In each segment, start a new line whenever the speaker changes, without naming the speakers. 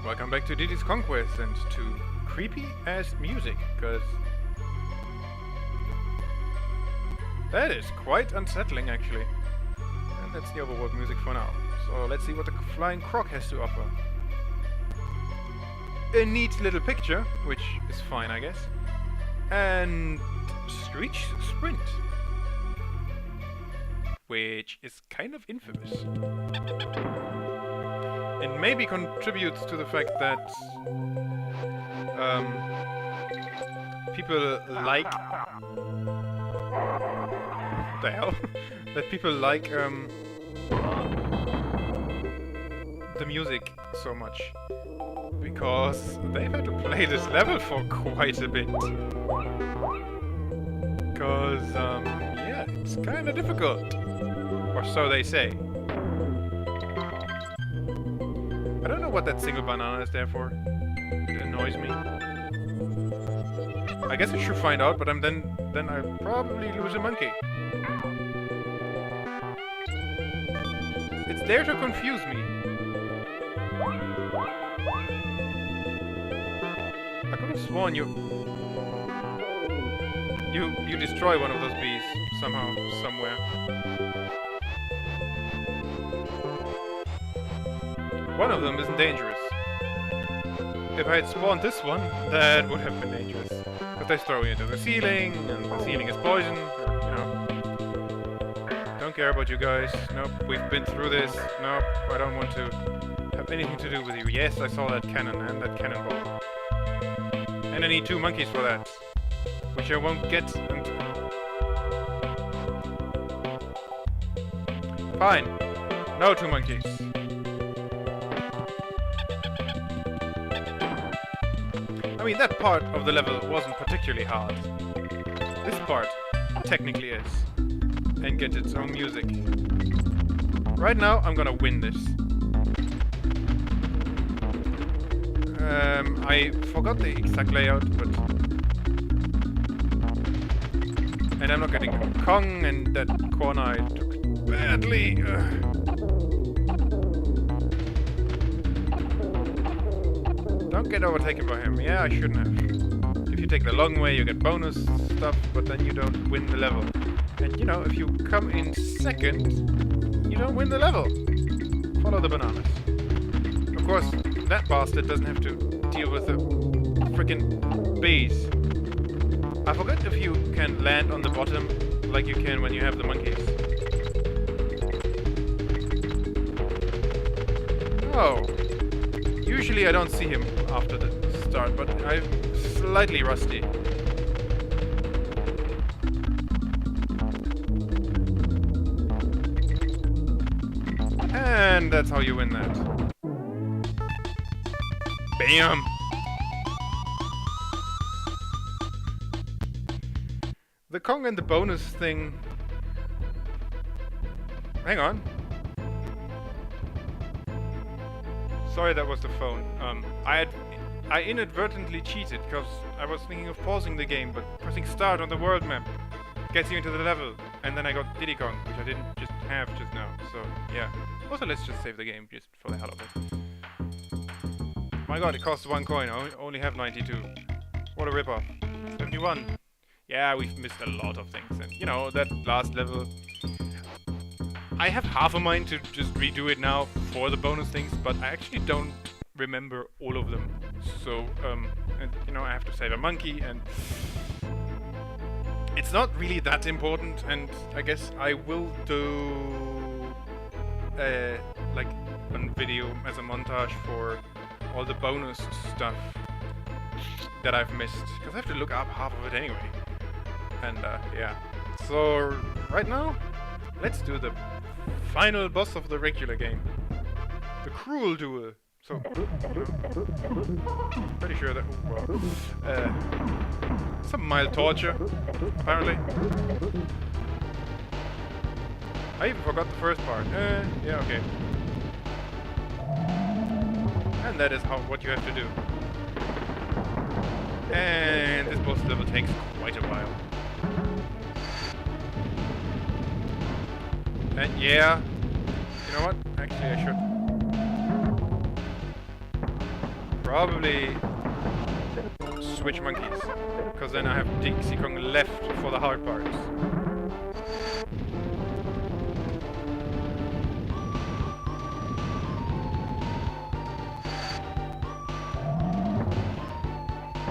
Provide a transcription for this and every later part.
Welcome back to Diddy's Conquest and to creepy ass music, because that is quite unsettling actually. And that's the overworld music for now. So let's see what the flying croc has to offer. A neat little picture, which is fine I guess. And Screech Sprint, which is kind of infamous. It maybe contributes to the fact that people like what the hell? That people like the music so much, because they've had to play this level for quite a bit. Because yeah, it's kind of difficult, or so they say. I don't know what that single banana is there for. It annoys me. I guess I should find out, but then I probably lose a monkey. It's there to confuse me. I could have sworn you destroy one of those bees somehow, somewhere. One of them isn't dangerous. If I had spawned this one, that would have been dangerous. Because they throw you into the ceiling, and the ceiling is poison, or, you know. Don't care about you guys. Nope, we've been through this. Nope, I don't want to have anything to do with you. Yes, I saw that cannon and that cannonball. And I need 2 monkeys for that. Which I won't get until... Fine. No 2 monkeys. I mean, that part of the level wasn't particularly hard. This part technically is. And gets its own music. Right now, I'm gonna win this. I forgot the exact layout, but... And I'm not getting Kong, and that corner I took badly. Don't get overtaken by him. Yeah, I shouldn't have. If you take the long way, you get bonus stuff, but then you don't win the level. And you know, if you come in second, you don't win the level. Follow the bananas. Of course, that bastard doesn't have to deal with the frickin' bees. I forgot if you can land on the bottom like you can when you have the monkeys. Oh. Usually I don't see him after the start, but I'm slightly rusty. And that's how you win that. Bam! The Kong and the bonus thing... Hang on. Sorry, that was the phone. I inadvertently cheated because I was thinking of pausing the game, but pressing start on the world map gets you into the level, and then I got Diddy Kong, which I didn't just have just now. So yeah. Also, let's just save the game just for the hell of it. My God, it costs 1 coin. I only have 92. What a ripoff. 71. Yeah, we've missed a lot of things, and you know that last level. I have half a mind to just redo it now for the bonus things, but I actually don't remember all of them. So, and, you know, I have to save a monkey, and it's not really that important, and I guess I will do, like, a video as a montage for all the bonus stuff that I've missed, because I have to look up half of it anyway. And, yeah. So, right now, let's do the final boss of the regular game. The Cruel Duel. So, pretty sure that... Well, some mild torture, apparently. I even forgot the first part. Yeah, okay. And that is what you have to do. And this boss level takes quite a while. And yeah, you know what? Actually, I should. probably switch monkeys, because then I have DKC2 left for the hard parts.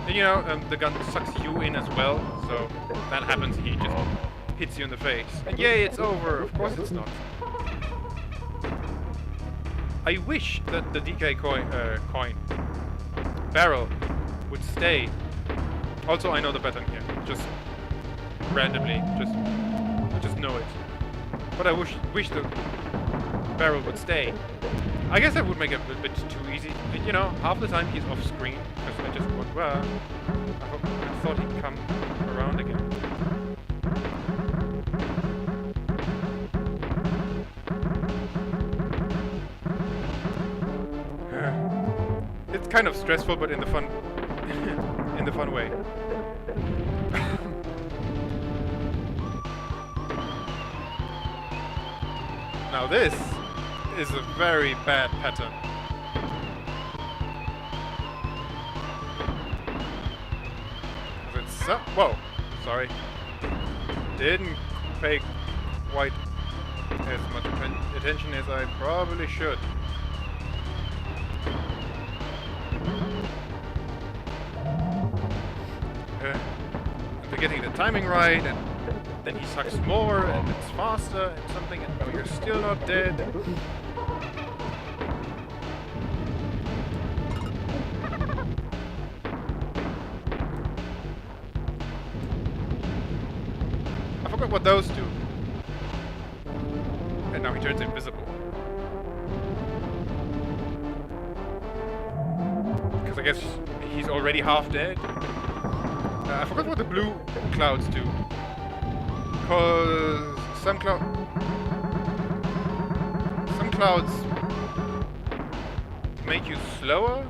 And you know, the gun sucks you in as well, so that happens, he just hits you in the face. And yay, it's over! Of course it's not. I wish that the DK coin barrel would stay. Also, I know the pattern here. Just randomly, I just know it. But I wish the barrel would stay. I guess that would make it a bit too easy. And, you know, half the time he's off screen because I just went, well, I thought he'd come around again. It's kind of stressful, but in the fun, in the fun way. Now this is a very bad pattern. It's whoa, sorry. Didn't pay quite as much attention as I probably should. They're getting the timing right, and then he sucks more, and it's faster, and something, and no, you're still not dead. I forgot what those do. And now he turns invisible. Because I guess he's already half dead. I forgot what the blue clouds do. Because some clouds make you slower.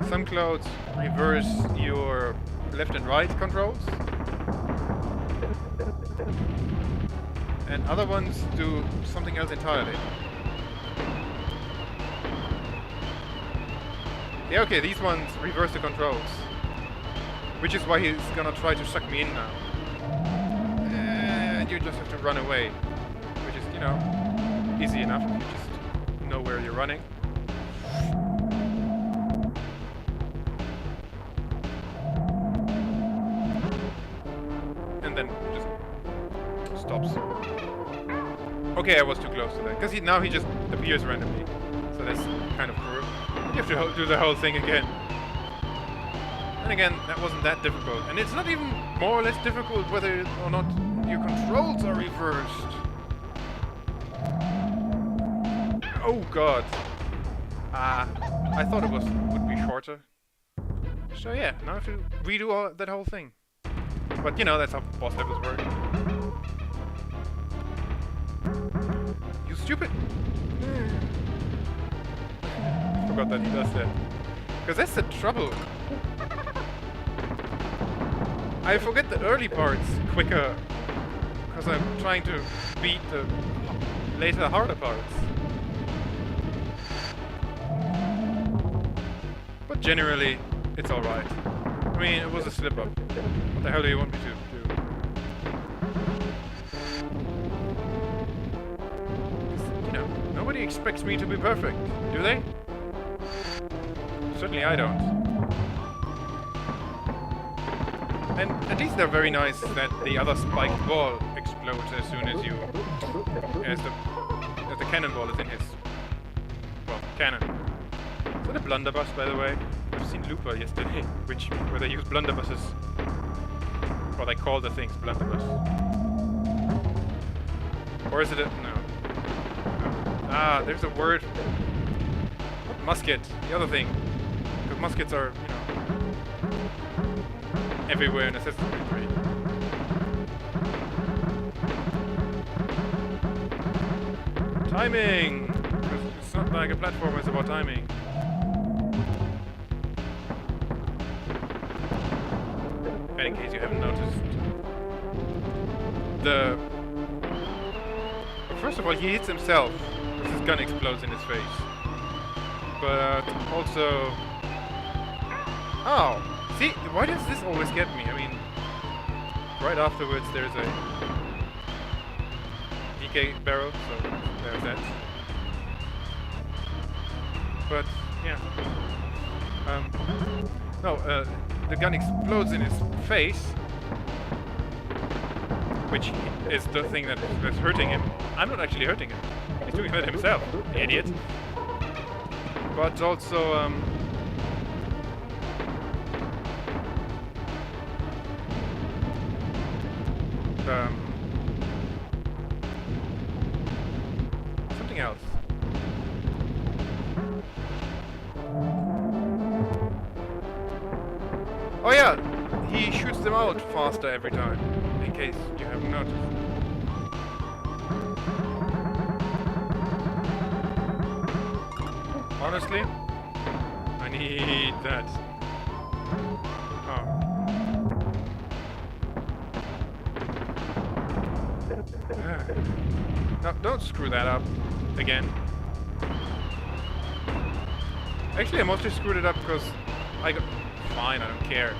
Some clouds reverse your left and right controls. And other ones do something else entirely. Yeah, okay, these ones reverse the controls. Which is why he's gonna try to suck me in now. And you just have to run away. Which is, you know, easy enough if you just know where you're running. And then just stops. Okay, I was too close to that. Because now he just appears randomly. So that's kind of cruel. You have to do the whole thing again. And again, that wasn't that difficult. And it's not even more or less difficult whether or not your controls are reversed. Oh god. I thought it would be shorter. So yeah, now I have to redo that whole thing. But you know, that's how boss levels work. You stupid! I forgot that he does that. Because that's the trouble. I forget the early parts quicker, because I'm trying to beat the later harder parts. But generally, it's alright. I mean, it was a slip-up. What the hell do you want me to do? You know, nobody expects me to be perfect, do they? Certainly I don't. And at least they're very nice that the other spiked ball explodes as soon as as the cannonball is in his, well, cannon. Is that a blunderbuss, by the way? I've seen Looper yesterday, where they use blunderbusses, or they call the things blunderbuss. Or is it a, no. Ah, there's a word. Musket, the other thing. Because muskets are, you know, everywhere in Assassin's Creed 3. Timing! Because it's not like a platformer, it's about timing. And in case you haven't noticed, first of all, he hits himself because his gun explodes in his face. But also, Oh! See, why does this always get me? I mean, right afterwards there's a DK barrel, so there's that. But, yeah. No, the gun explodes in his face, which is the thing that's hurting him. I'm not actually hurting him. He's doing that himself, idiot. But also, something else. Oh yeah, he shoots them out faster every time, in case you haven't noticed. Honestly, I need that. Oh. No, don't screw that up again. Actually, I mostly screwed it up because I got... Fine, I don't care.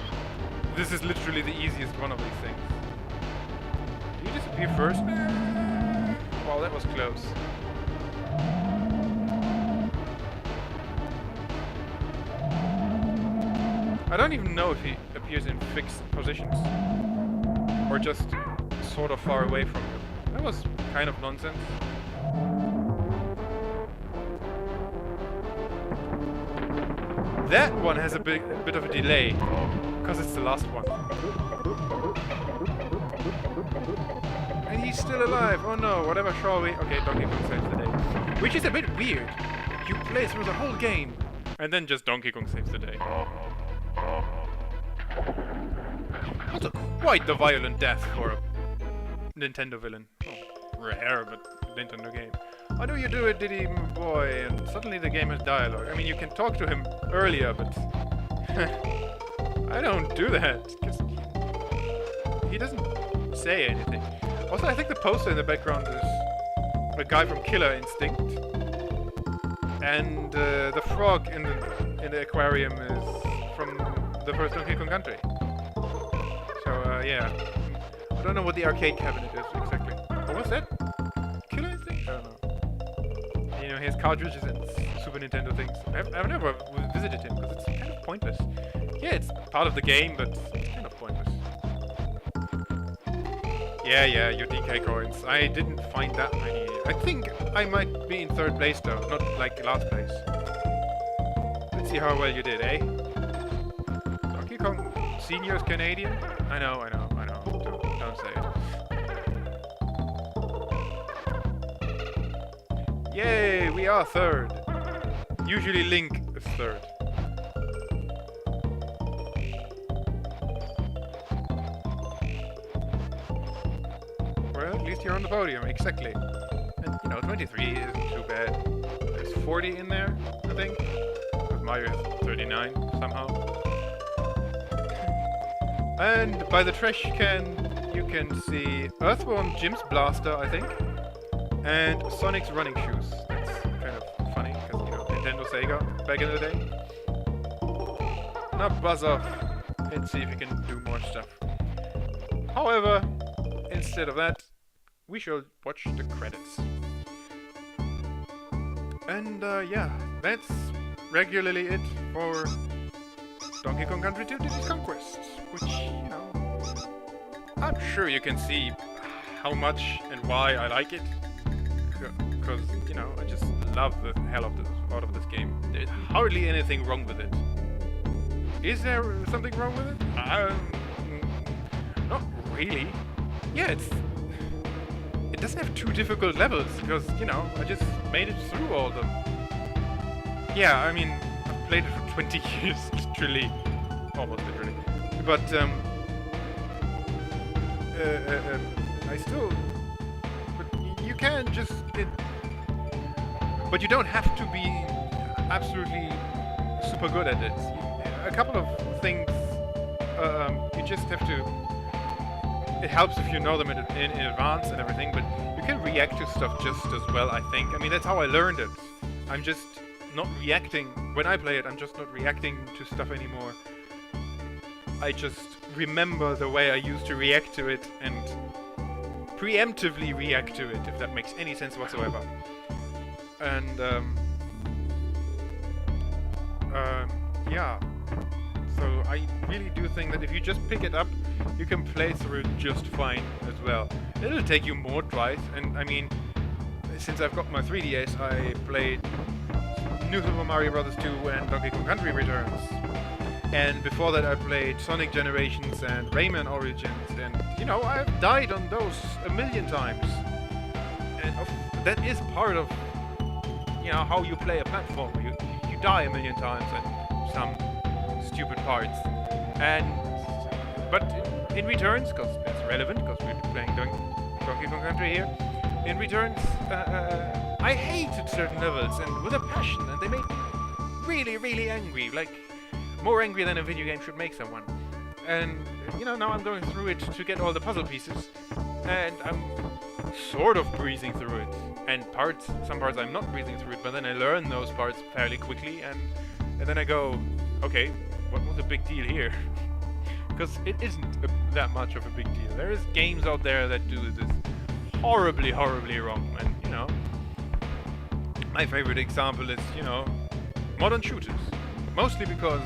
This is literally the easiest one of these things. Do you disappear first? Wow, that was close. I don't even know if he appears in fixed positions. Or just sort of far away from you. That was kind of nonsense. That one has a bit of a delay, because it's the last one. And he's still alive! Oh no, whatever shall we... Okay, Donkey Kong saves the day. Which is a bit weird. You play through the whole game, and then just Donkey Kong saves the day. Also quite the violent death for a Nintendo villain. Oh, rare, but Nintendo game. How do you do it, Diddy boy? And suddenly the game has dialogue. I mean, you can talk to him earlier, but... I don't do that. He doesn't say anything. Also, I think the poster in the background is a guy from Killer Instinct. And the frog in the aquarium is from the first Donkey Kong Country. So, yeah. I don't know what the arcade cabinet is exactly. What was that? Killer Instinct? I don't know. You know, he has cartridges and Super Nintendo things. I've never visited him because it's kind of pointless. Yeah, it's part of the game, but it's kind of pointless. Yeah, your DK coins. I didn't find that many. I think I might be in third place though, not like last place. Let's see how well you did, eh? Donkey Kong Senior is Canadian? I know. Don't say it. Yay, we are third. Usually Link is third. Well, at least you're on the podium, exactly. And, you know, 23 isn't too bad. There's 40 in there, I think. Because Mario has 39, somehow. And by the trash can, you can see Earthworm Jim's blaster, I think. And Sonic's running shoes. That's kind of funny, because, you know, Nintendo Sega back in the day. Now buzz off and see if you can do more stuff. However, instead of that, we shall watch the credits. And, yeah, that's regularly it for Donkey Kong Country 2 Diddy's Conquest. Which, you know, I'm sure you can see how much and why I like it. Because, you know, I just love the hell out of this game. There's hardly anything wrong with it. Is there something wrong with it? Not really. Yeah, it doesn't have too difficult levels, because, you know, I just made it through all of them. Yeah, I mean, I've played it for 20 years, literally. Almost literally. But, I still... But you can just... But you don't have to be absolutely super good at it. A couple of things, you just have to... It helps if you know them in advance and everything, but you can react to stuff just as well, I think. I mean, that's how I learned it. I'm just not reacting... When I play it, I'm just not reacting to stuff anymore. I just remember the way I used to react to it and preemptively react to it, if that makes any sense whatsoever. And yeah, so I really do think that if you just pick it up, you can play through it just fine as well. It'll take you more tries, and I mean, since I've got my 3DS, I played New Super Mario Bros. 2 and Donkey Kong Country Returns. And before that I played Sonic Generations and Rayman Origins, and you know, I've died on those a million times. And that is part of, you know, how you play a platformer. You die a million times at some stupid parts. But in Returns, because it's relevant, because we're playing Donkey Kong Country here, in Returns, I hated certain levels, and with a passion, and they made me really, really angry, like more angry than a video game should make someone. And you know, now I'm going through it to get all the puzzle pieces, and I'm sort of breezing through it. And some parts I'm not breezing through it, but then I learn those parts fairly quickly, and then I go, okay, what was the big deal here? Because it isn't that much of a big deal. There is games out there that do this horribly, horribly wrong, and you know, my favorite example is, you know, modern shooters. Mostly because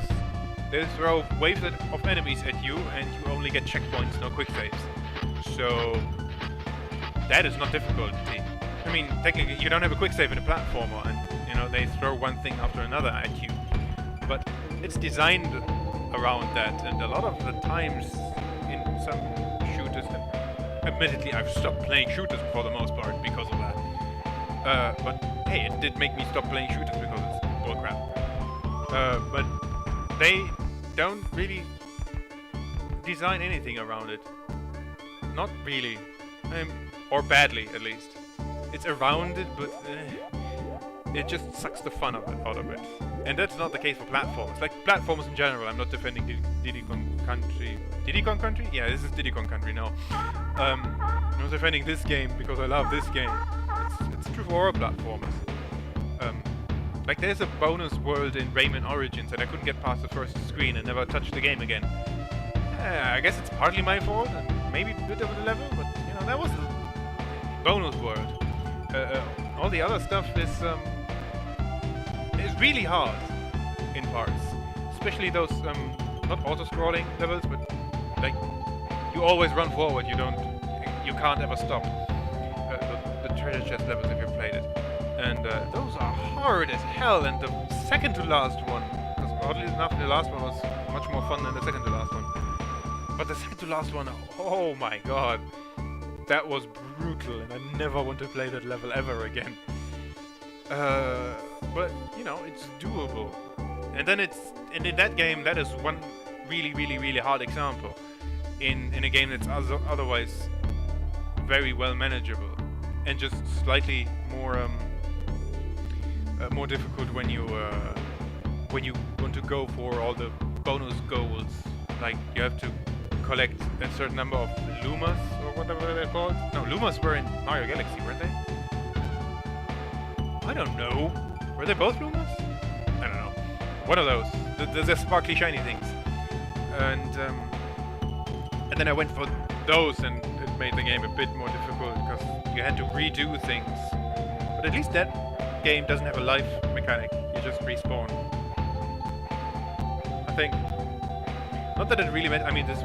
they throw waves of enemies at you, and you only get checkpoints, no quick saves. So that is not difficult. I mean, technically, you don't have a quick save in a platformer, and you know, they throw one thing after another at you. But it's designed around that, and a lot of the times in some shooters, and admittedly, I've stopped playing shooters for the most part because of that. But hey, it did make me stop playing shooters because it's bullcrap. But they don't really design anything around it. Not really. Or badly, at least. It's around it, but it just sucks the fun out of it. And that's not the case for platforms. Like, platforms in general, I'm not defending Diddy Kong Country. Diddy Kong Country? Yeah, this is Diddy Kong Country now. I'm not defending this game because I love this game. It's true for all platformers. Like, there's a bonus world in Rayman Origins and I couldn't get past the first screen and never touched the game again. I guess it's partly my fault and maybe a bit of the level, but you know, that was the bonus world. All the other stuff is really hard in parts, especially those not auto-scrolling levels, but like you always run forward. You can't ever stop. The treasure chest levels, if you've played it. And those are hard as hell, and the second to last one, because oddly enough the last one was much more fun than the second to last one. But the second to last one, oh my god, that was brutal, and I never want to play that level ever again. But, you know, it's doable. And then and in that game, that is one really, really, really hard example. In a game that's otherwise very well manageable. And just slightly more more difficult when you want to go for all the bonus goals. Like you have to collect a certain number of Lumas or whatever they're called. No, Lumas were in Mario Galaxy, weren't they? I don't know. Were they both Lumas? I don't know. One of those. The sparkly shiny things. And then I went for those, and it made the game a bit more difficult because you had to redo things. But at least that game doesn't have a life mechanic. You just respawn. I think. Not that it really meant. I mean, this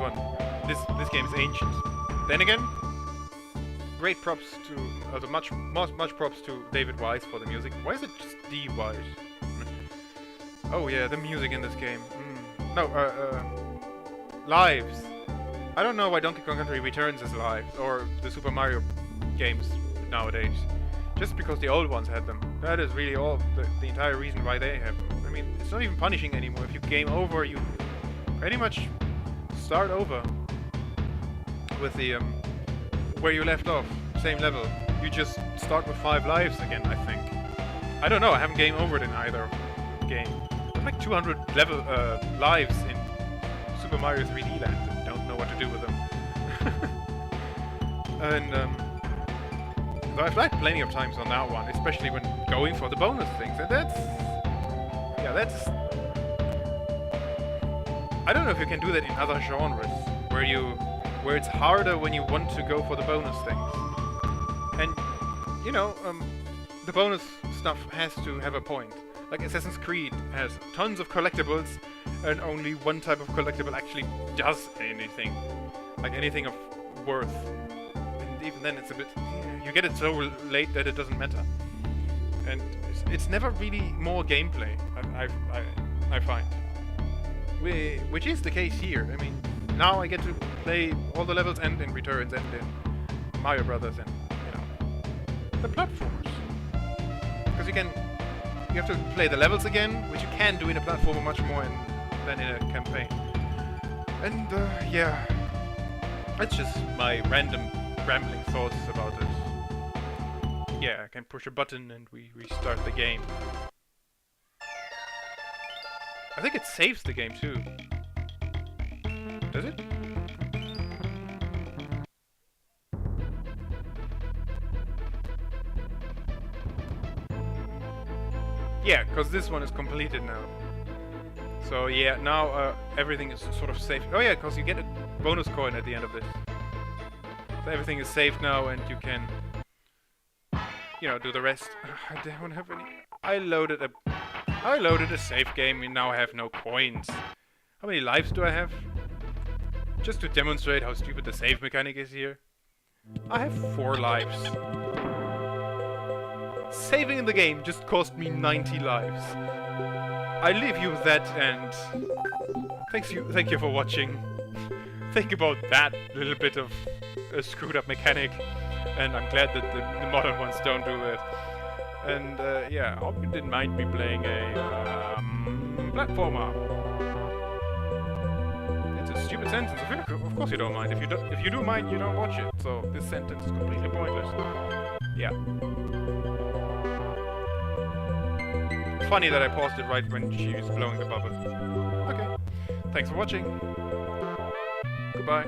game is ancient. Then again, great props to much props to David Wise for the music. Why is it just D Wise? Oh yeah, the music in this game. No, lives. I don't know why Donkey Kong Country Returns is lives, or the Super Mario games nowadays. Just because the old ones had them. That is really all the entire reason why they have them. I mean, it's not even punishing anymore. If you game over, you pretty much start over with the where you left off, same level. You just start with 5 lives again, I think. I don't know. I haven't game overed in either game. I have like 200 lives in Super Mario 3D Land. And don't know what to do with them. And so I've died plenty of times on that one, especially when going for the bonus things, and that's I don't know if you can do that in other genres, where it's harder when you want to go for the bonus things. And, you know, the bonus stuff has to have a point. Like Assassin's Creed has tons of collectibles, and only one type of collectible actually does anything. Like anything of worth. And even then it's a bit... You get it so late that it doesn't matter. And it's never really more gameplay, I find. Which is the case here. I mean, now I get to play all the levels and in Returns and in Mario Brothers and, you know, the platformers. Because you have to play the levels again, which you can do in a platformer much more than in a campaign. And, yeah. That's just my random rambling thoughts about this. Yeah, I can push a button and we restart the game. I think it saves the game too. Does it? Yeah, because this one is completed now. So yeah, now everything is sort of safe. Oh yeah, because you get a bonus coin at the end of this. So everything is safe now and you can, you know, do the rest. I don't have any... I loaded a save game and now I have no coins. How many lives do I have? Just to demonstrate how stupid the save mechanic is here. I have 4 lives. Saving in the game just cost me 90 lives. I leave you with that and thank you for watching. Think about that little bit of a screwed up mechanic, and I'm glad that the modern ones don't do that. And yeah, I hope you didn't mind me playing a platformer. It's a stupid sentence. Of course you don't mind. If you do mind, you don't watch it. So this sentence is completely pointless. Yeah. Funny that I paused it right when she was blowing the bubble. Okay. Thanks for watching. Goodbye.